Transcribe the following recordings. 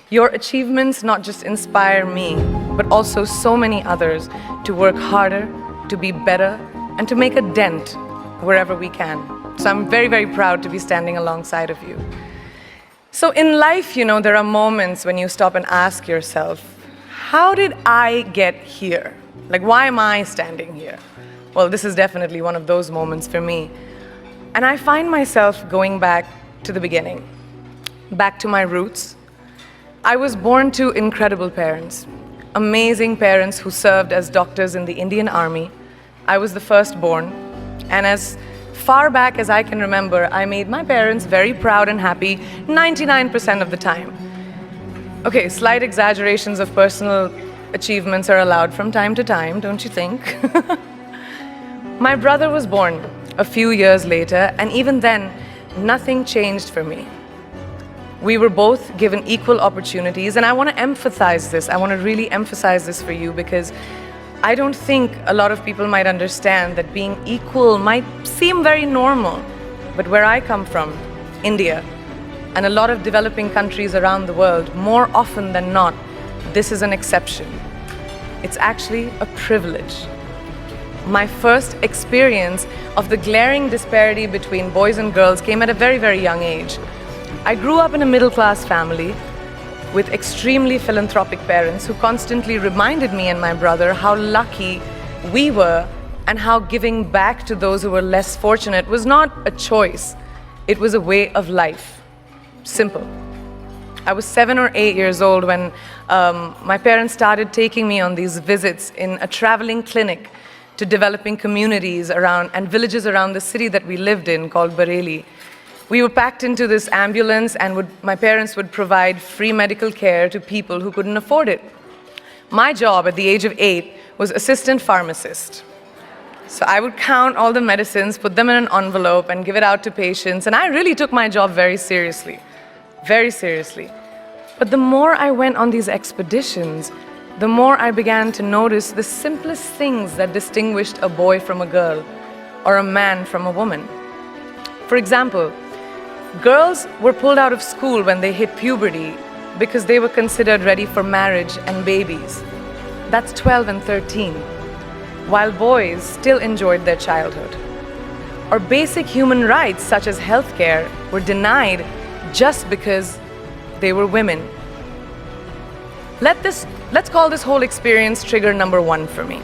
Your achievements not just inspire me, but also so many others to work harder, to be better, and to make a dent wherever we can. So I'm very, very proud to be standing alongside of you. So in life, there are moments when you stop and ask yourself, how did I get here? Like, why am I standing here? Well, this is definitely one of those moments for me. And I find myself going back to the beginning, back to my roots. I was born to incredible parents, amazing parents who served as doctors in the Indian Army. I was the firstborn, and as far back as I can remember, I made my parents very proud and happy 99% of the time. Okay, slight exaggerations of personal achievements are allowed from time to time, don't you think? My brother was born a few years later, and even then, nothing changed for me. We were both given equal opportunities, and I want to emphasize this. I want to really emphasize this for you because I don't think a lot of people might understand that being equal might seem very normal. But where I come from, India, and a lot of developing countries around the world, more often than not, this is an exception. It's actually a privilege. My first experience of the glaring disparity between boys and girls came at a very, very young age. I grew up in a middle-class family with extremely philanthropic parents who constantly reminded me and my brother how lucky we were and how giving back to those who were less fortunate was not a choice. It was a way of life. Simple. I was 7 or 8 years old when my parents started taking me on these visits in a traveling clinic to developing communities around and villages around the city that we lived in called Bareilly. We were packed into this ambulance, and my parents would provide free medical care to people who couldn't afford it. My job at the age of 8 was assistant pharmacist. So I would count all the medicines, put them in an envelope, and give it out to patients. And I really took my job very seriously, very seriously. But the more I went on these expeditions, the more I began to notice the simplest things that distinguished a boy from a girl, or a man from a woman. For example, girls were pulled out of school when they hit puberty because they were considered ready for marriage and babies. That's 12 and 13, while boys still enjoyed their childhood. Or basic human rights such as healthcare were denied just because they were women. Let's call this whole experience trigger number 1 for me.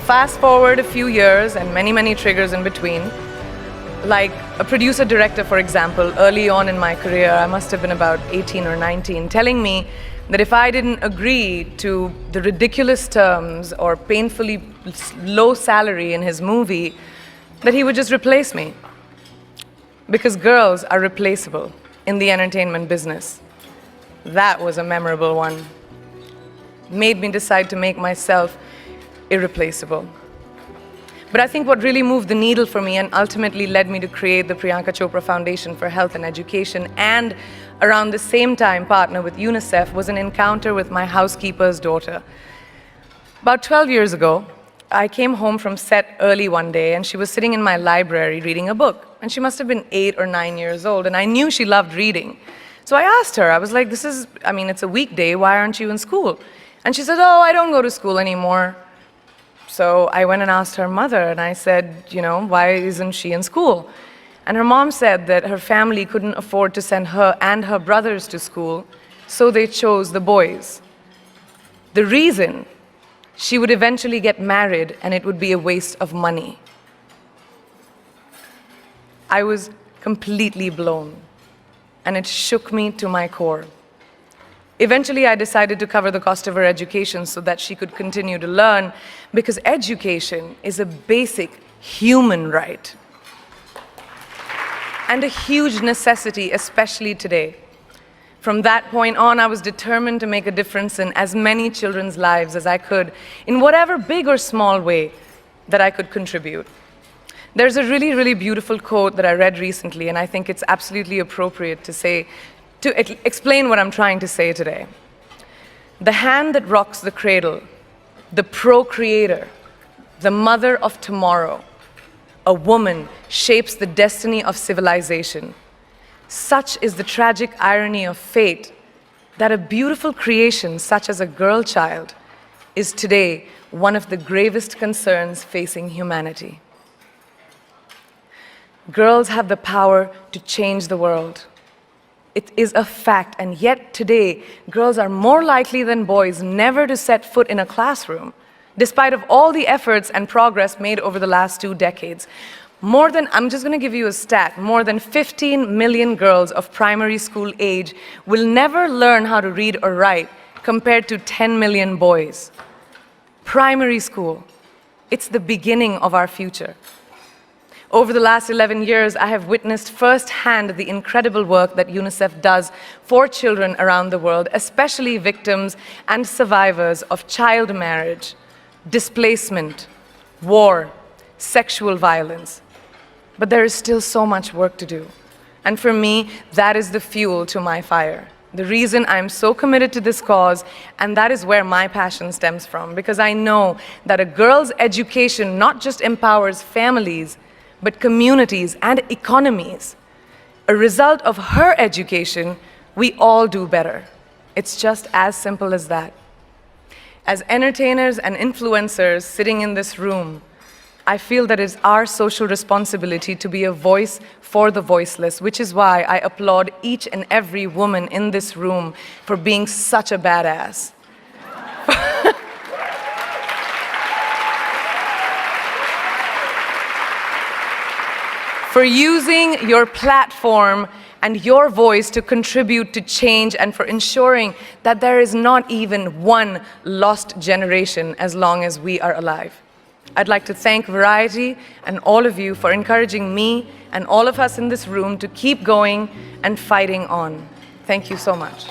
Fast forward a few years and many, many triggers in between. Like a producer-director, for example, early on in my career, I must have been about 18 or 19, telling me that if I didn't agree to the ridiculous terms or painfully low salary in his movie, that he would just replace me. Because girls are replaceable in the entertainment business. That was a memorable one. Made me decide to make myself irreplaceable. But I think what really moved the needle for me and ultimately led me to create the Priyanka Chopra Foundation for Health and Education, and around the same time partner with UNICEF, was an encounter with my housekeeper's daughter. About 12 years ago, I came home from set early one day, and she was sitting in my library reading a book. And she must have been 8 or 9 years old, and I knew she loved reading. So I asked her, I was like, it's a weekday, why aren't you in school? And she said, oh, I don't go to school anymore. So I went and asked her mother, and I said, why isn't she in school? And her mom said that her family couldn't afford to send her and her brothers to school, so they chose the boys. The reason, she would eventually get married and it would be a waste of money. I was completely blown, and it shook me to my core. Eventually, I decided to cover the cost of her education so that she could continue to learn, because education is a basic human right and a huge necessity, especially today. From that point on, I was determined to make a difference in as many children's lives as I could, in whatever big or small way that I could contribute. There's a really, really beautiful quote that I read recently, and I think it's absolutely appropriate to explain what I'm trying to say today. The hand that rocks the cradle, the procreator, the mother of tomorrow, a woman shapes the destiny of civilization. Such is the tragic irony of fate that a beautiful creation such as a girl child is today one of the gravest concerns facing humanity. Girls have the power to change the world. It is a fact, and yet today, girls are more likely than boys never to set foot in a classroom, despite of all the efforts and progress made over the last 2 decades. I'm just going to give you a stat, more than 15 million girls of primary school age will never learn how to read or write, compared to 10 million boys. Primary school, it's the beginning of our future. Over the last 11 years, I have witnessed firsthand the incredible work that UNICEF does for children around the world, especially victims and survivors of child marriage, displacement, war, sexual violence. But there is still so much work to do. And for me, that is the fuel to my fire. The reason I'm so committed to this cause, and that is where my passion stems from, because I know that a girl's education not just empowers families, but communities and economies. A result of her education, we all do better. It's just as simple as that. As entertainers and influencers sitting in this room, I feel that it's our social responsibility to be a voice for the voiceless, which is why I applaud each and every woman in this room for being such a badass. For using your platform and your voice to contribute to change, and for ensuring that there is not even one lost generation as long as we are alive. I'd like to thank Variety and all of you for encouraging me and all of us in this room to keep going and fighting on. Thank you so much.